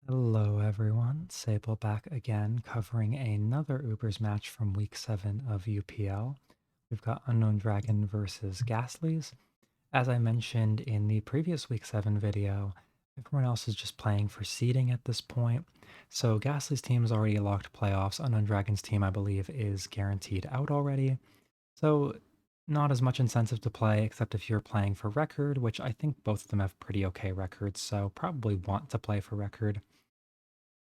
Hello everyone, Sable back again covering another Ubers match from week 7 of UPL. We've got Unowndragon versus Gastlies. As I mentioned in the previous week 7 video, everyone else is just playing for seeding at this point. So Gastly's team is already locked playoffs. Unowndragon's team, I believe, is guaranteed out already. So not as much incentive to play except if you're playing for record, which I think both of them have pretty okay records, so probably want to play for record.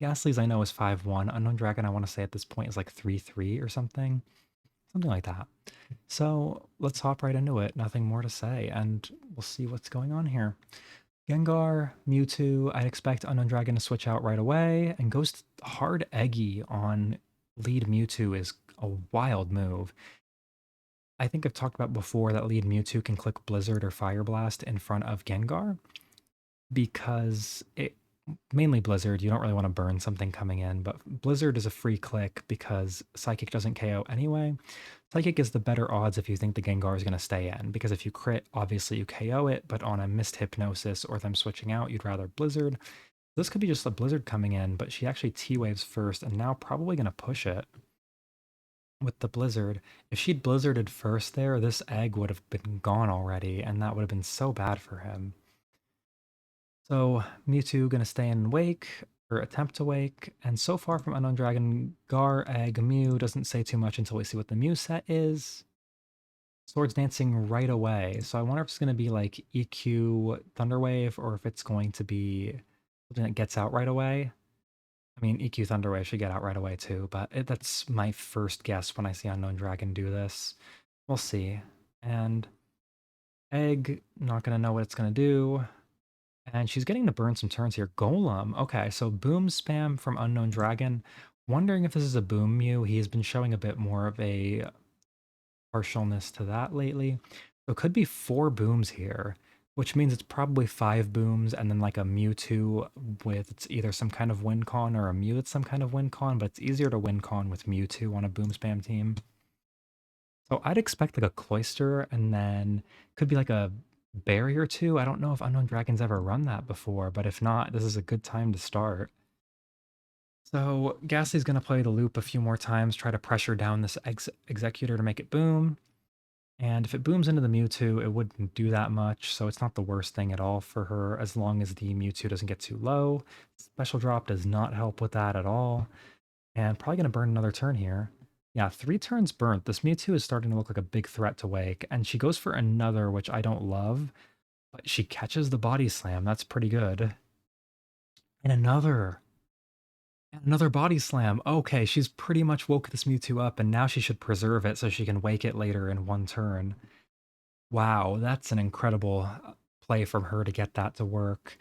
Gastly's I know is 5-1. Unowndragon I want to say at this point is like 3-3 or something. Something like that. So let's hop right into it. Nothing more to say, and we'll see what's going on here. Gengar, Mewtwo, I'd expect Unowndragon to switch out right away, and Ghost hard Eggy on lead Mewtwo is a wild move. I think I've talked about before that lead Mewtwo can click Blizzard or Fire Blast in front of Gengar because it mainly Blizzard. You don't really want to burn something coming in, but Blizzard is a free click because Psychic doesn't KO anyway. Psychic is the better odds if you think the Gengar is going to stay in, because if you crit, obviously you KO it, but on a missed Hypnosis or them switching out, you'd rather Blizzard. This could be just a Blizzard coming in, but she actually T-Waves first and now probably going to push it with the Blizzard. If she'd Blizzarded first there, this egg would have been gone already, and that would have been so bad for him. So Mewtwo gonna stay in Wake, or attempt to Wake, and so far from Unowndragon, Gar, Egg, Mew doesn't say too much until we see what the Mew set is. Swords Dancing right away, so I wonder if it's gonna be like EQ Thunderwave, or if it's going to be something that gets out right away. I mean, EQ Thunderwave should get out right away too, but that's my first guess when I see Unowndragon do this. We'll see. And Egg, not gonna know what it's gonna do. And she's getting to burn some turns here. Golem. Okay, so Boom spam from Unowndragon. Wondering if this is a Boom Mew. He's been showing a bit more of a partialness to that lately. So it could be 4 Booms here, which means it's probably 5 Booms and then like a Mewtwo with it's either some kind of win con or a Mew with some kind of win con, but it's easier to win con with Mewtwo on a Boom spam team. So I'd expect like a Cloyster and then could be like a barrier too. I don't know if Unowndragon's ever run that before, but if not, this is a good time to start. So Ghastly's going to play the loop a few more times, try to pressure down this Executor to make it boom. And if it booms into the Mewtwo, it wouldn't do that much, so it's not the worst thing at all for her as long as the Mewtwo doesn't get too low. Special Drop does not help with that at all. And probably going to burn another turn here. Yeah, 3 turns burnt. This Mewtwo is starting to look like a big threat to Wake, and she goes for another, which I don't love, but she catches the Body Slam. That's pretty good. And another Body Slam. Okay, she's pretty much woke this Mewtwo up, and now she should preserve it so she can wake it later in one turn. Wow, that's an incredible play from her to get that to work.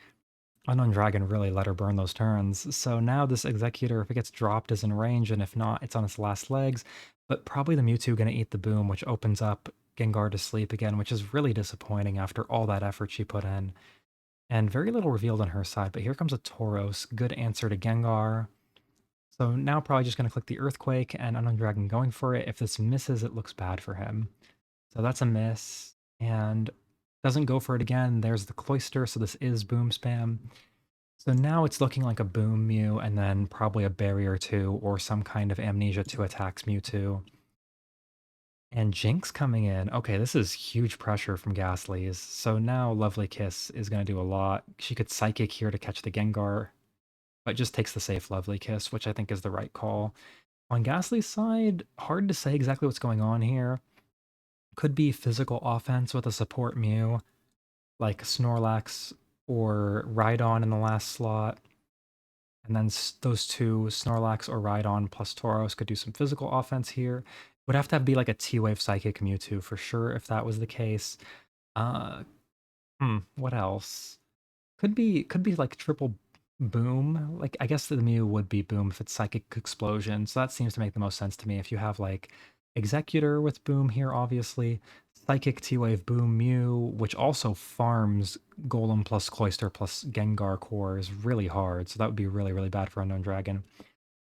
Unowndragon really let her burn those turns. So now this Executor, if it gets dropped, is in range, and if not, it's on its last legs. But probably the Mewtwo gonna eat the boom, which opens up Gengar to sleep again, which is really disappointing after all that effort she put in. And very little revealed on her side, but here comes a Tauros. Good answer to Gengar. So now probably just gonna click the Earthquake and Unowndragon going for it. If this misses, it looks bad for him. So that's a miss. And doesn't go for it again. There's the Cloyster, so this is boom spam. So now it's looking like a Boom Mew and then probably a Barrier 2 or some kind of Amnesia 2 attacks Mewtwo. And Jinx coming in. Okay, this is huge pressure from Ghastlies. So now Lovely Kiss is going to do a lot. She could Psychic here to catch the Gengar, but just takes the safe Lovely Kiss, which I think is the right call. On Ghastly's side, hard to say exactly what's going on here. Could be physical offense with a support Mew, like Snorlax or Rhydon in the last slot. And then those two, Snorlax or Rhydon plus Tauros, could do some physical offense here. Would have to be like a T-Wave Psychic Mewtwo for sure if that was the case. Uh, what else? Could be like triple boom. Like I guess the Mew would be boom if it's Psychic Explosion. So that seems to make the most sense to me. If you have like Executor with boom here, obviously. Psychic T-Wave Boom Mew, which also farms Golem plus Cloyster plus Gengar core is really hard. So that would be really, really bad for Unowndragon.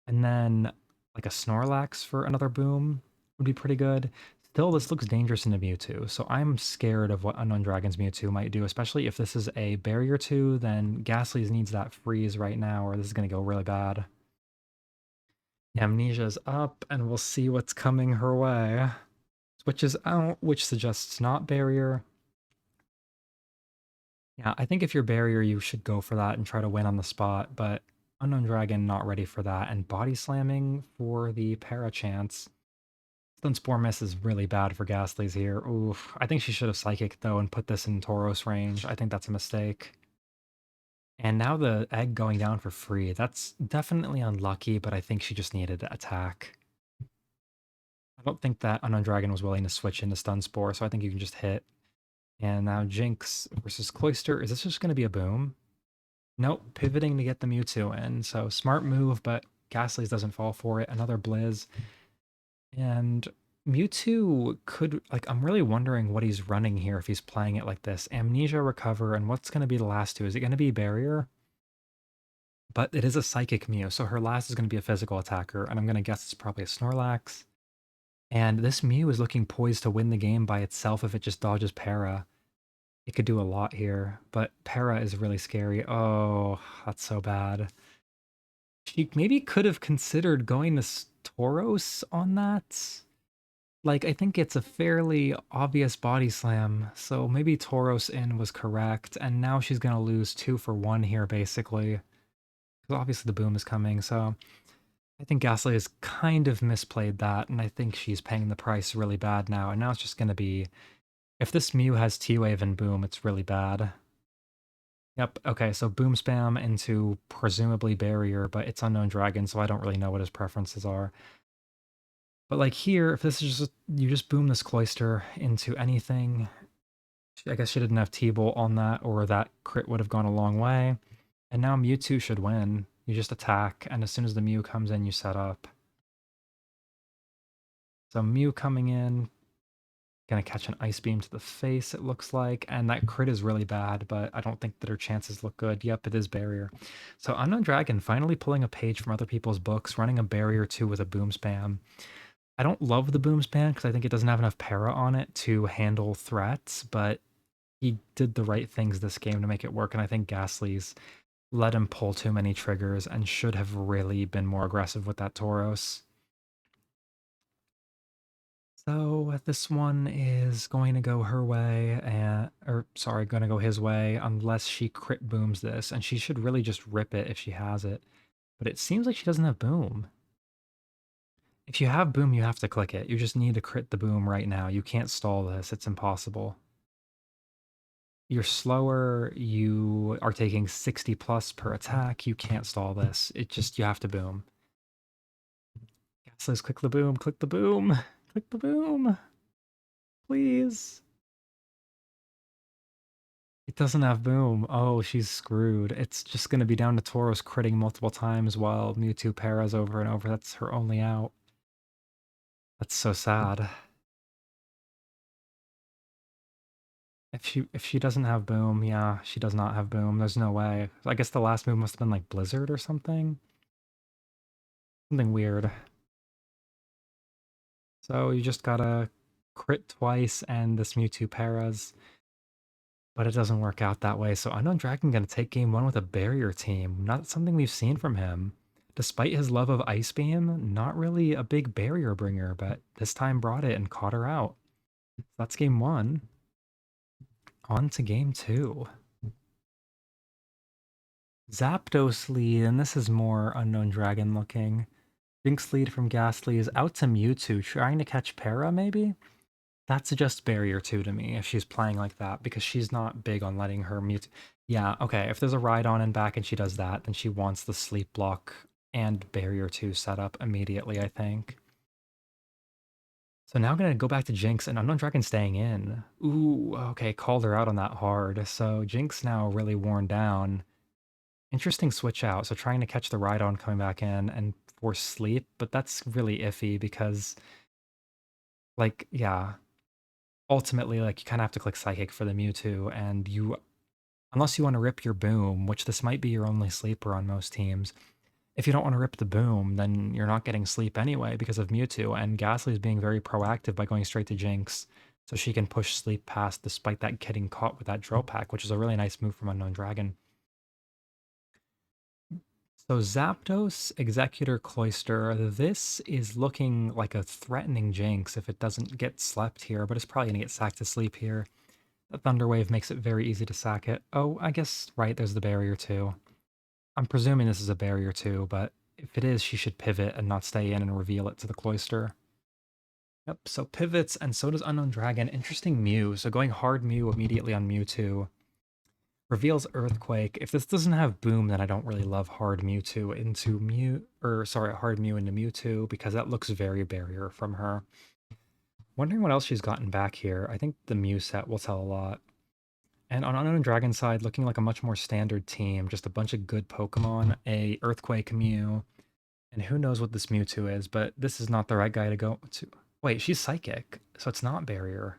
And then like a Snorlax for another boom would be pretty good. Still, this looks dangerous into Mewtwo, so I'm scared of what Unknown Dragon's Mewtwo might do, especially if this is a Barrier 2, then Gastly's needs that freeze right now, or this is going to go really bad. Amnesia's up, and we'll see what's coming her way. Switches out, which suggests not Barrier. Yeah, I think if you're Barrier, you should go for that and try to win on the spot, but Unknown Dragon not ready for that, and Body Slamming for the Para chance. Stun Spore Miss is really bad for Gastly's here. Oof. I think she should have Psychic, though, and put this in Tauros range. I think that's a mistake. And now the egg going down for free. That's definitely unlucky, but I think she just needed to attack. I don't think that Unknown Dragon was willing to switch into Stun Spore, so I think you can just hit. And now Jinx versus Cloyster. Is this just going to be a boom? Nope, pivoting to get the Mewtwo in. So smart move, but Gastly's doesn't fall for it. Another Blizz. And Mewtwo could, like, I'm really wondering what he's running here if he's playing it like this. Amnesia, Recover, and what's going to be the last two? Is it going to be Barrier? But it is a Psychic Mew, so her last is going to be a physical attacker, and I'm going to guess it's probably a Snorlax. And this Mew is looking poised to win the game by itself if it just dodges Para. It could do a lot here, but Para is really scary. Oh, that's so bad. She maybe could have considered going to Tauros on that. Like, I think it's a fairly obvious body slam, so maybe Tauros in was correct, and now she's going to lose 2 for 1 here, basically. Because obviously the boom is coming, so I think Gasly has kind of misplayed that, and I think she's paying the price really bad now, and now it's just going to be... If this Mew has T-Wave and boom, it's really bad. Yep, okay, so boom spam into presumably Barrier, but it's Unknown Dragon, so I don't really know what his preferences are. But like here, if this is just, you just boom this Cloyster into anything, I guess she didn't have T-Bolt on that, or that crit would have gone a long way. And now Mewtwo should win. You just attack, and as soon as the Mew comes in, you set up. So Mew coming in, gonna catch an Ice Beam to the face, it looks like, and that crit is really bad, but I don't think that her chances look good. Yep, it is Barrier. So Unknown Dragon finally pulling a page from other people's books, running a Barrier 2 with a Boom Spam. I don't love the Boom Spam because I think it doesn't have enough para on it to handle threats, but he did the right things this game to make it work, and I think Gastly's let him pull too many triggers and should have really been more aggressive with that Tauros. So this one is going to go her way, or sorry, going to go his way, unless she crit booms this, and she should really just rip it if she has it. But it seems like she doesn't have boom. If you have boom, you have to click it. You just need to crit the boom right now. You can't stall this. It's impossible. You're slower. You are taking 60 plus per attack. You can't stall this. It just, you have to boom. Gaslies, click the boom, click the boom, click the boom. Please. It doesn't have boom. Oh, she's screwed. It's just going to be down to Tauros critting multiple times while Mewtwo paras over and over. That's her only out. That's so sad. If she doesn't have boom, yeah, she does not have boom. There's no way. I guess the last move must have been like Blizzard or something. Something weird. So you just gotta crit twice and this Mewtwo paras. But it doesn't work out that way. So Unknown Dragon gonna take game 1 with a barrier team. Not something we've seen from him. Despite his love of Ice Beam, not really a big barrier bringer, but this time brought it and caught her out. That's game 1. On to game 2. Zapdos lead, and this is more Unknown Dragon looking. Jinx lead from Ghastly is out to Mewtwo, trying to catch Para maybe? That suggests Barrier 2 to me if she's playing like that, because she's not big on letting her Mewtwo... Yeah, okay, if there's a Ride on and back and she does that, then she wants the Sleep Block and Barrier 2 set up immediately, I think. So now I'm going to go back to Jinx, and Unknown Dragon staying in. Ooh, okay, called her out on that hard. So Jinx now really worn down. Interesting switch out. So trying to catch the Ride on coming back in and force sleep, but that's really iffy because, like, yeah, ultimately, like, you kind of have to click Psychic for the Mewtwo, and you, unless you want to rip your Boom, which this might be your only sleeper on most teams, if you don't want to rip the boom, then you're not getting sleep anyway because of Mewtwo, and Ghastly's being very proactive by going straight to Jinx, so she can push sleep past despite that getting caught with that drill pack, which is a really nice move from Unowndragon. So Zapdos, Executor, Cloyster, this is looking like a threatening Jinx if it doesn't get slept here, but it's probably going to get sacked to sleep here. The Thunder Wave makes it very easy to sack it. Oh, I guess, right, there's the barrier too. I'm presuming this is a barrier too, but if it is, she should pivot and not stay in and reveal it to the Cloyster. Yep, so pivots, and so does Unowndragon. Interesting Mew. So going hard Mew immediately on Mewtwo. Reveals Earthquake. If this doesn't have Boom, then I don't really love hard Mewtwo into hard Mew into Mewtwo, because that looks very barrier from her. Wondering what else she's gotten back here. I think the Mew set will tell a lot. And on Unowndragon's side, looking like a much more standard team, just a bunch of good Pokemon, a Earthquake Mew, and who knows what this Mewtwo is, but this is not the right guy to go to. Wait, she's Psychic, so it's not Barrier.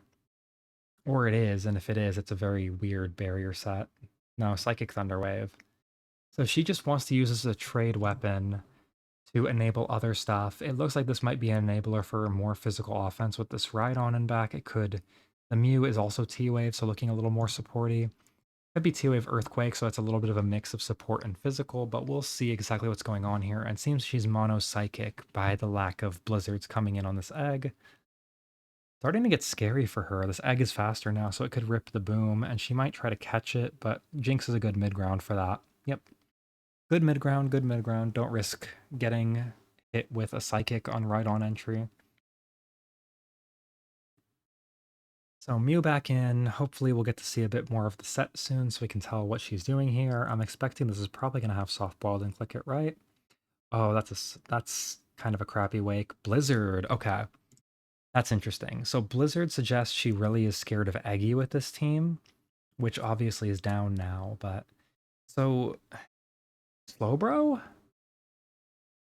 Or it is, and if it is, it's a very weird Barrier set. No, Psychic Thunderwave. So she just wants to use this as a trade weapon to enable other stuff. It looks like this might be an enabler for more physical offense with this Rhydon and back. It could. The Mew is also T-Wave, so looking a little more supporty. Could be T-Wave Earthquake, so it's a little bit of a mix of support and physical, but we'll see exactly what's going on here. And it seems she's mono psychic by the lack of blizzards coming in on this egg. Starting to get scary for her. This egg is faster now, so it could rip the boom, and she might try to catch it, but Jinx is a good mid ground for that. Yep. Good mid ground, good mid ground. Don't risk getting hit with a psychic on Rhydon entry. So Mew back in. Hopefully we'll get to see a bit more of the set soon so we can tell what she's doing here. I'm expecting this is probably going to have softballed and click it right. Oh, that's kind of a crappy wake. Blizzard. Okay. That's interesting. So Blizzard suggests she really is scared of Eggy with this team, which obviously is down now, but so Slowbro?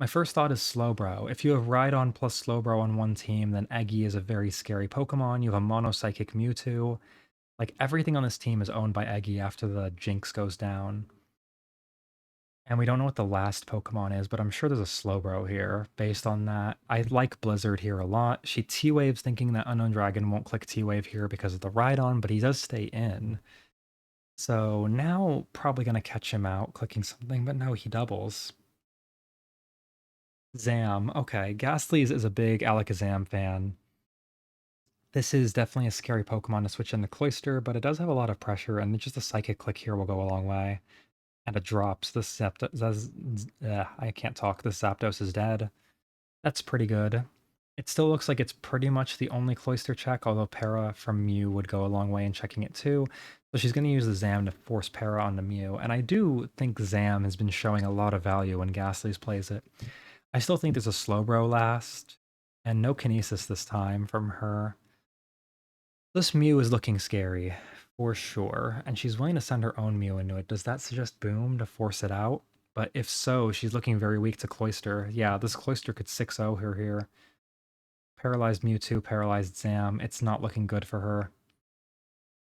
My first thought is Slowbro. If you have Rhydon plus Slowbro on one team, then Eggy is a very scary Pokemon. You have a Mono Psychic Mewtwo. Like, everything on this team is owned by Eggy after the Jinx goes down. And we don't know what the last Pokemon is, but I'm sure there's a Slowbro here based on that. I like Blizzard here a lot. She T-Waves thinking that Unowndragon won't click T-Wave here because of the Rhydon, but he does stay in. So now probably going to catch him out clicking something, but no, he doubles. Zam. Okay, Gastlies is a big Alakazam fan. This is definitely a scary Pokemon to switch into Cloyster, but it does have a lot of pressure, and just a Psychic click here will go a long way. And it drops. This Zapdos... I can't talk. This Zapdos is dead. That's pretty good. It still looks like it's pretty much the only Cloyster check, although Para from Mew would go a long way in checking it too. So she's going to use the Zam to force Para onto Mew, and I do think Zam has been showing a lot of value when Gastly's plays it. I still think there's a Slowbro last, and no Kinesis this time from her. This Mew is looking scary, for sure, and she's willing to send her own Mew into it. Does that suggest Boom to force it out? But if so, she's looking very weak to Cloyster. Yeah, this Cloyster could 6-0 her here. Paralyzed Mewtwo, paralyzed Zam. It's not looking good for her.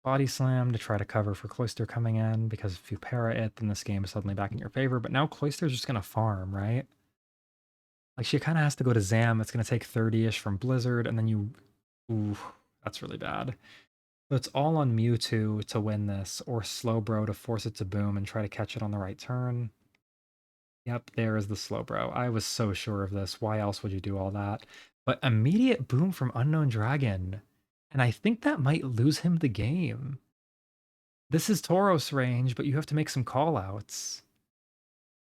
Body Slam to try to cover for Cloyster coming in, because if you para it, then this game is suddenly back in your favor. But now Cloyster's just going to farm, right? Like, she kind of has to go to Zam. It's going to take 30-ish from Blizzard, and then you... Ooh, that's really bad. So it's all on Mewtwo to win this, or Slowbro to force it to Boom and try to catch it on the right turn. Yep, there is the Slowbro. I was so sure of this. Why else would you do all that? But immediate Boom from Unowndragon. And I think that might lose him the game. This is Tauros range, but you have to make some callouts.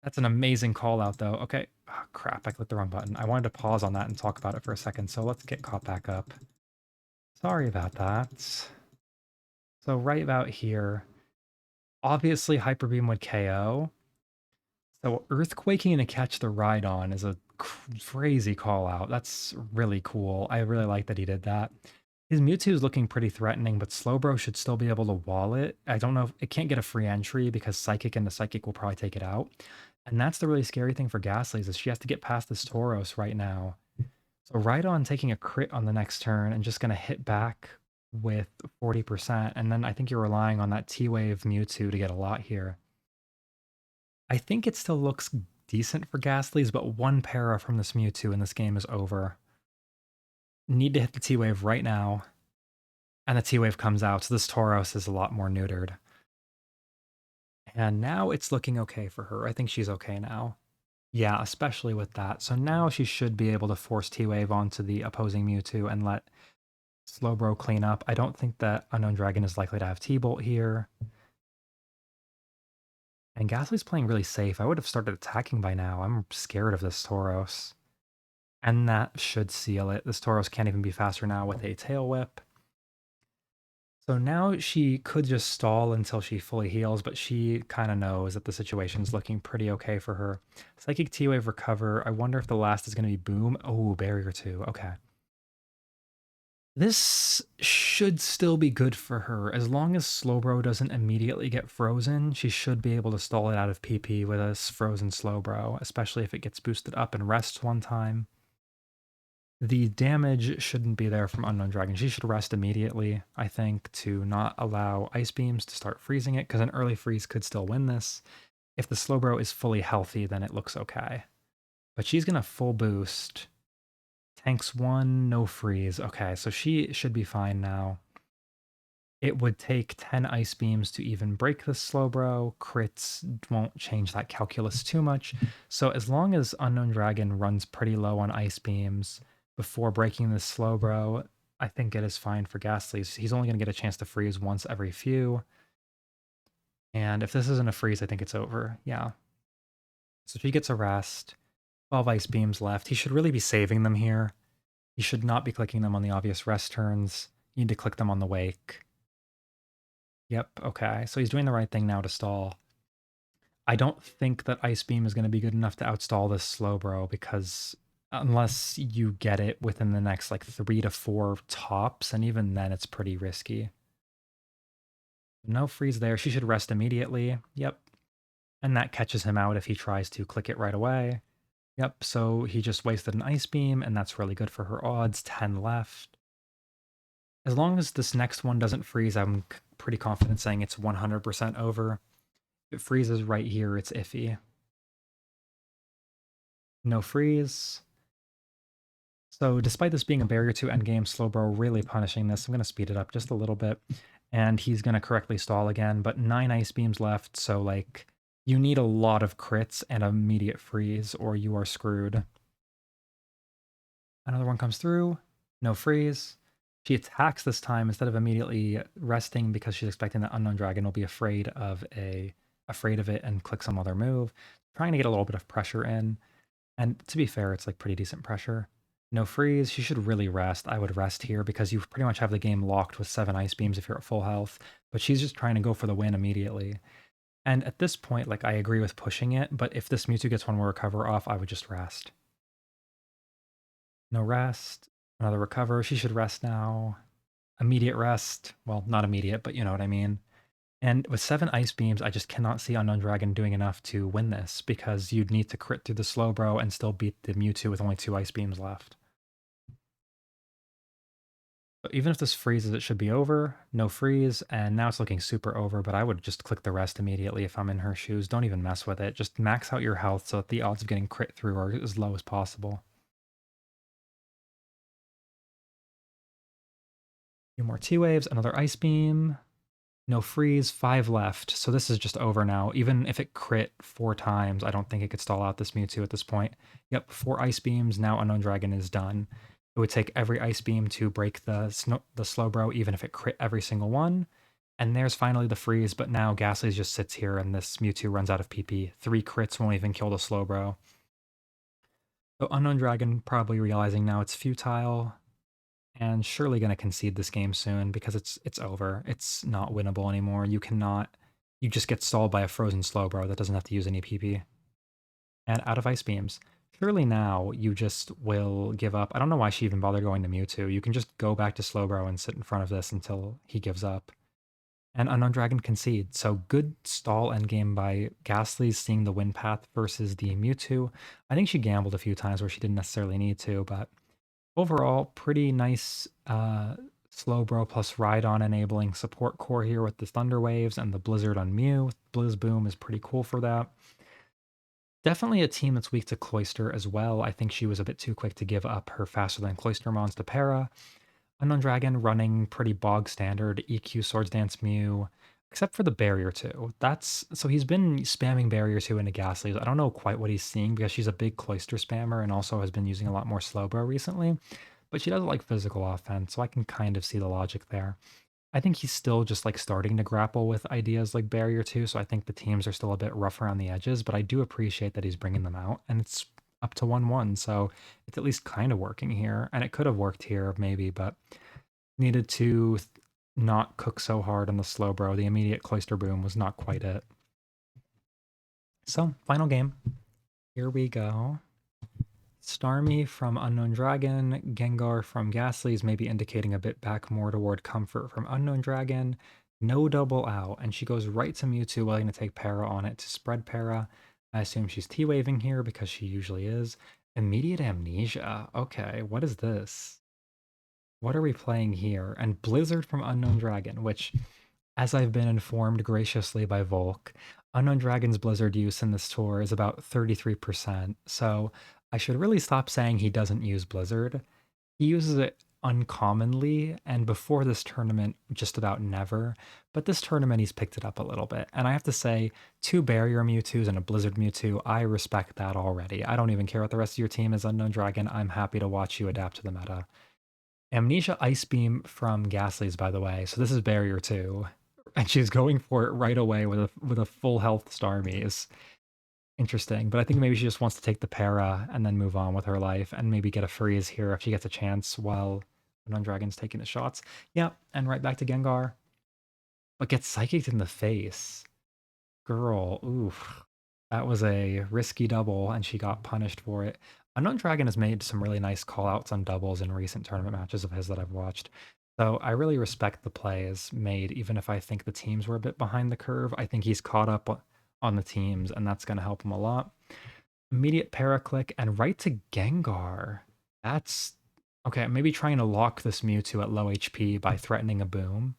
That's an amazing callout, though. Okay. Oh, crap, I clicked the wrong button. I wanted to pause on that and talk about it for a second, so let's get caught back up. Sorry about that. So right about here, obviously Hyper Beam would KO. So Earthquaking to catch the Rhydon is a crazy call out. That's really cool. I really like that he did that. His Mewtwo is looking pretty threatening, but Slowbro should still be able to wall it. I don't know if it can't get a free entry because Psychic and the Psychic will probably take it out. And that's the really scary thing for Gastly's is she has to get past this Tauros right now. So Rhydon taking a crit on the next turn and just going to hit back with 40%. And then I think you're relying on that T-Wave Mewtwo to get a lot here. I think it still looks decent for Gastlies, but one para from this Mewtwo and this game is over. Need to hit the T-Wave right now. And the T-Wave comes out, so this Tauros is a lot more neutered. And now it's looking okay for her. I think she's okay now. Yeah, especially with that. So now she should be able to force T-Wave onto the opposing Mewtwo and let Slowbro clean up. I don't think that Unowndragon is likely to have T-Bolt here. And Ghastly's playing really safe. I would have started attacking by now. I'm scared of this Tauros. And that should seal it. This Tauros can't even be faster now with a Tail Whip. So now she could just stall until she fully heals, but she kind of knows that the situation's looking pretty okay for her. Psychic T-Wave recover. I wonder if the last is going to be Boom. Oh, Barrier 2. Okay. This should still be good for her. As long as Slowbro doesn't immediately get frozen, she should be able to stall it out of PP with a frozen Slowbro, especially if it gets boosted up and rests one time. The damage shouldn't be there from Unowndragon. She should rest immediately, I think, to not allow Ice Beams to start freezing it, because an early freeze could still win this. If the Slowbro is fully healthy, then it looks okay. But she's going to full boost. Tanks 1, no freeze. Okay, so she should be fine now. It would take 10 Ice Beams to even break this Slowbro. Crits won't change that calculus too much. So as long as Unowndragon runs pretty low on Ice Beams before breaking this Slowbro, I think it is fine for Ghastlies. He's only going to get a chance to freeze once every few. And if this isn't a freeze, I think it's over. Yeah. So if he gets a rest, 12 Ice Beams left. He should really be saving them here. You should not be clicking them on the obvious rest turns. You need to click them on the wake. Yep, okay. So he's doing the right thing now to stall. I don't think that Ice Beam is going to be good enough to outstall this Slowbro, because unless you get it within the next like 3 to 4 tops, and even then it's pretty risky. No freeze there. She should rest immediately. Yep. And that catches him out if he tries to click it right away. Yep, so he just wasted an Ice Beam, and that's really good for her odds. 10 left. As long as this next one doesn't freeze, I'm pretty confident saying it's 100% over. If it freezes right here, it's iffy. No freeze. So despite this being a barrier to endgame, Slowbro really punishing this. I'm going to speed it up just a little bit. And he's going to correctly stall again, but 9 Ice Beams left, so like you need a lot of crits and immediate freeze or you are screwed. Another one comes through, no freeze. She attacks this time instead of immediately resting because she's expecting that Unowndragon will be afraid of it and click some other move. Trying to get a little bit of pressure in. And to be fair, it's like pretty decent pressure. No freeze. She should really rest. I would rest here because you pretty much have the game locked with 7 Ice Beams if you're at full health. But she's just trying to go for the win immediately. And at this point, like, I agree with pushing it, but if this Mewtwo gets one more recover off, I would just rest. No rest. Another recover. She should rest now. Immediate rest. Well, not immediate, but you know what I mean. And with 7 Ice Beams, I just cannot see Unowndragon doing enough to win this, because you'd need to crit through the Slowbro and still beat the Mewtwo with only 2 Ice Beams left. But even if this freezes, it should be over. No freeze, and now it's looking super over, but I would just click the rest immediately if I'm in her shoes. Don't even mess with it. Just max out your health so that the odds of getting crit through are as low as possible. Few more T-Waves, another Ice Beam. No freeze, 5 left. So this is just over now. Even if it crit 4 times, I don't think it could stall out this Mewtwo at this point. Yep, 4 Ice Beams, now Unowndragon is done. It would take every Ice Beam to break the Slowbro, even if it crit every single one. And there's finally the freeze, but now Ghastly just sits here and this Mewtwo runs out of PP. 3 crits won't even kill the Slowbro. So Unowndragon probably realizing now it's futile, and surely going to concede this game soon because it's over. It's not winnable anymore. You just get stalled by a frozen Slowbro that doesn't have to use any PP. And out of Ice Beams. Surely now you just will give up. I don't know why she even bothered going to Mewtwo. You can just go back to Slowbro and sit in front of this until he gives up. And Unowndragon concede. So good stall endgame by Ghastly, seeing the win path versus the Mewtwo. I think she gambled a few times where she didn't necessarily need to, but overall, pretty nice Slowbro plus Rhydon enabling support core here with the Thunder Waves and the Blizzard on Mew. Blizz Boom is pretty cool for that. Definitely a team that's weak to Cloyster as well. I think she was a bit too quick to give up her faster than Cloyster Mons to Para. Unowndragon running pretty bog standard EQ Swords Dance Mew, except for the Barrier 2. That's so he's been spamming Barrier 2 into Gastlies. I don't know quite what he's seeing because she's a big Cloyster spammer and also has been using a lot more Slowbro recently. But she doesn't like physical offense, so I can kind of see the logic there. I think he's still just like starting to grapple with ideas like Barrier 2, so I think the teams are still a bit rough around the edges, but I do appreciate that he's bringing them out, and it's up to 1-1, so it's at least kind of working here, and it could have worked here maybe, but needed to not cook so hard on the slow bro. The immediate Cloister Boom was not quite it. So, final game. Here we go. Starmie from Unowndragon, Gengar from Gastlies, maybe indicating a bit back more toward Comfort from Unowndragon. No double out, and she goes right to Mewtwo, willing to take Para on it to spread Para. I assume she's T-waving here because she usually is. Immediate Amnesia. Okay, what is this? What are we playing here? And Blizzard from Unowndragon, which, as I've been informed graciously by Volk, Unowndragon's Blizzard use in this tour is about 33%. So I should really stop saying he doesn't use Blizzard. He uses it uncommonly, and before this tournament, just about never. But this tournament, he's picked it up a little bit. And I have to say, 2 Barrier Mewtwo's and a Blizzard Mewtwo, I respect that already. I don't even care what the rest of your team is, Unowndragon. I'm happy to watch you adapt to the meta. Amnesia Ice Beam from Gastly's, by the way. So this is Barrier 2. And she's going for it right away with a full health Starmie is interesting. But I think maybe she just wants to take the Para and then move on with her life and maybe get a freeze here if she gets a chance while Unowndragon's taking the shots. Yeah, and right back to Gengar. But gets psychicked in the face. Girl, oof. That was a risky double, and she got punished for it. Unowndragon has made some really nice callouts on doubles in recent tournament matches of his that I've watched. So I really respect the plays made, even if I think the teams were a bit behind the curve. I think he's caught up on the teams, and that's going to help him a lot. Immediate paraclick and right to Gengar. That's okay. Maybe trying to lock this Mewtwo at low HP by threatening a boom.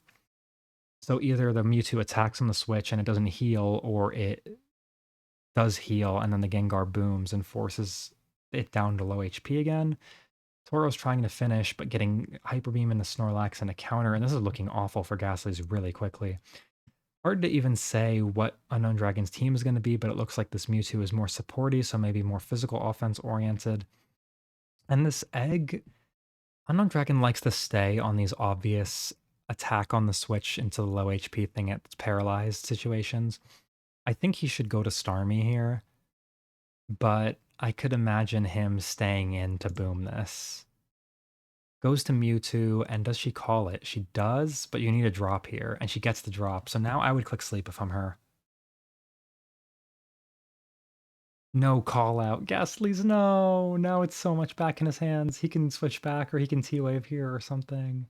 So either the Mewtwo attacks on the switch and it doesn't heal, or it does heal and then the Gengar booms and forces it down to low HP again. Toro's trying to finish, but getting Hyper Beam into Snorlax and a counter, and this is looking awful for Gastly's really quickly. Hard to even say what Unowndragon's team is going to be, but it looks like this Mewtwo is more supporty, so maybe more physical offense oriented. And this egg, Unowndragon likes to stay on these obvious attack on the switch into the low HP thing at paralyzed situations. I think he should go to Starmie here, but I could imagine him staying in to boom this. Goes to Mewtwo, and does she call it? She does, but you need a drop here, and she gets the drop. So now I would click sleep if I'm her. No call out. Ghastly's no. Now it's so much back in his hands. He can switch back, or he can T-Wave here or something.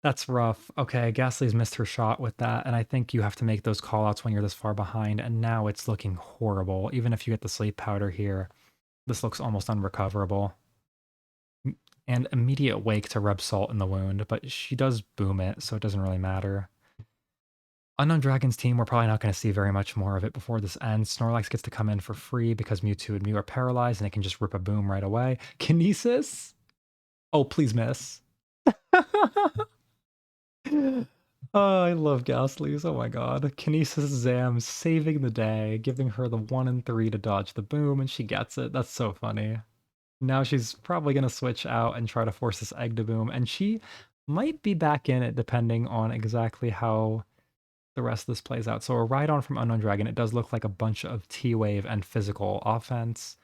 That's rough. Okay, Ghastly's missed her shot with that, and I think you have to make those callouts when you're this far behind, and now it's looking horrible. Even if you get the sleep powder here, this looks almost unrecoverable. And immediate wake to rub salt in the wound, but she does boom it, so it doesn't really matter. Unowndragon's team, we're probably not going to see very much more of it before this ends. Snorlax gets to come in for free because Mewtwo and Mew are paralyzed, and it can just rip a boom right away. Kinesis? Oh, please miss. Oh, I love Ghastly's. Oh my god. Kinesis Zam saving the day, giving her the 1 and 3 to dodge the boom, and she gets it. That's so funny. Now she's probably going to switch out and try to force this egg to boom, and she might be back in it depending on exactly how the rest of this plays out. So a ride-on from Unowndragon, it does look like a bunch of T-Wave and physical offense.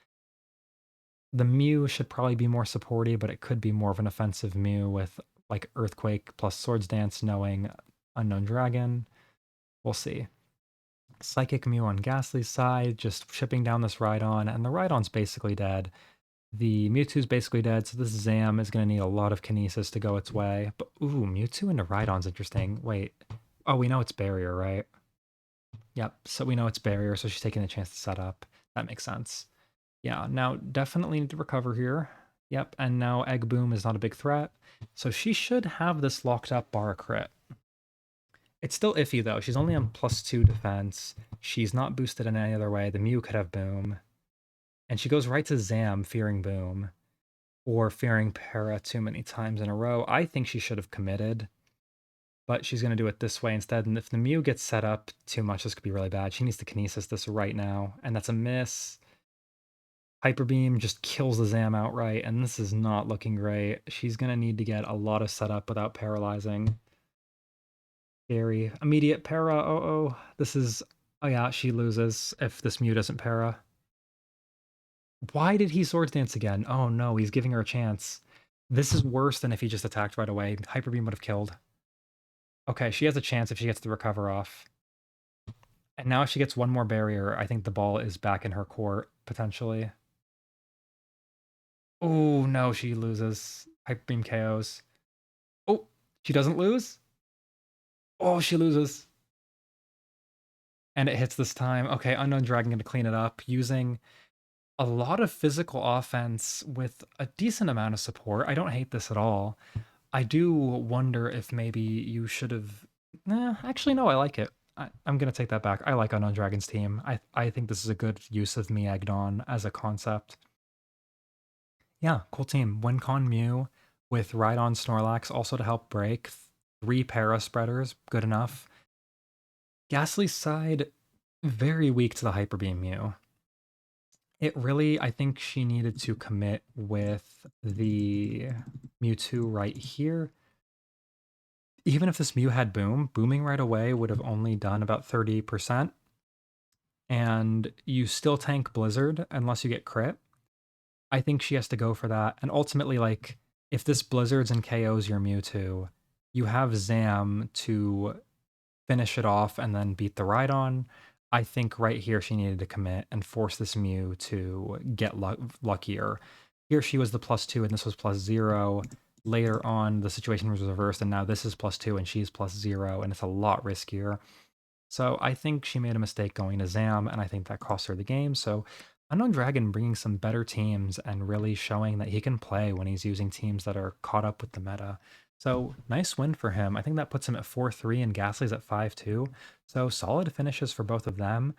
The Mew should probably be more supporty, but it could be more of an offensive Mew with like Earthquake plus Swords Dance knowing Unowndragon. We'll see. Psychic Mew on Ghastly's side, just shipping down this ride-on, and the ride-on's basically dead. The Mewtwo's basically dead, so this Zam is going to need a lot of Kinesis to go its way. But, ooh, Mewtwo into Rhydon's interesting. Wait. Oh, we know it's Barrier, right? Yep, so we know it's Barrier, so she's taking a chance to set up. That makes sense. Yeah, now definitely need to recover here. Yep, and now Egg Boom is not a big threat. So she should have this locked up bar a crit. It's still iffy, though. She's only on +2 defense. She's not boosted in any other way. The Mew could have Boom. And she goes right to Zam, fearing Boom, or fearing Para too many times in a row. I think she should have committed, but she's going to do it this way instead. And if the Mew gets set up too much, this could be really bad. She needs to Kinesis this right now, and that's a miss. Hyper Beam just kills the Zam outright, and this is not looking great. She's going to need to get a lot of setup without paralyzing. Scary. Immediate para. Oh. This is... Oh yeah, she loses if this Mew doesn't para. Why did he Swords Dance again? Oh no, he's giving her a chance. This is worse than if he just attacked right away. Hyper Beam would have killed. Okay, she has a chance if she gets the recover off. And now if she gets one more barrier, I think the ball is back in her court, potentially. Oh no, she loses. Hyper Beam KOs. Oh, she doesn't lose? Oh, she loses. And it hits this time. Okay, Unowndragon gonna clean it up using a lot of physical offense with a decent amount of support. I don't hate this at all. I do wonder if maybe you should have... actually, no, I like it. I'm gonna take that back. I like Unowndragon's team. I think this is a good use of Miagdon as a concept. Yeah, cool team. Wincon Mew with Rhydon Snorlax also to help break. 3 para spreaders, good enough. Ghastly's side, very weak to the Hyper Beam Mew. It really, I think she needed to commit with the Mewtwo right here. Even if this Mew had Boom, booming right away would have only done about 30%. And you still tank Blizzard unless you get crit. I think she has to go for that. And ultimately, like, if this Blizzards and KOs your Mewtwo, you have Zam to finish it off and then beat the Rhydon. I think right here she needed to commit and force this Mew to get luckier. Here she was the +2 and this was +0. Later on, the situation was reversed and now this is +2 and she's +0 and it's a lot riskier. So I think she made a mistake going to Zam, and I think that cost her the game. So Unowndragon bringing some better teams and really showing that he can play when he's using teams that are caught up with the meta. So nice win for him. I think that puts him at 4-3 and Ghastly's at 5-2. So solid finishes for both of them.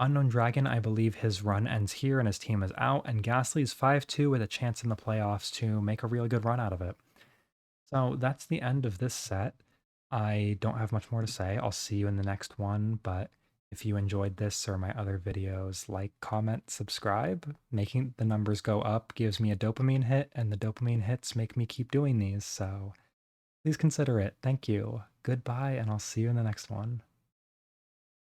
Unowndragon, I believe his run ends here and his team is out, and Ghastly's 5-2 with a chance in the playoffs to make a really good run out of it. So that's the end of this set. I don't have much more to say. I'll see you in the next one, but if you enjoyed this or my other videos, like, comment, subscribe. Making the numbers go up gives me a dopamine hit, and the dopamine hits make me keep doing these, so please consider it. Thank you. Goodbye, and I'll see you in the next one.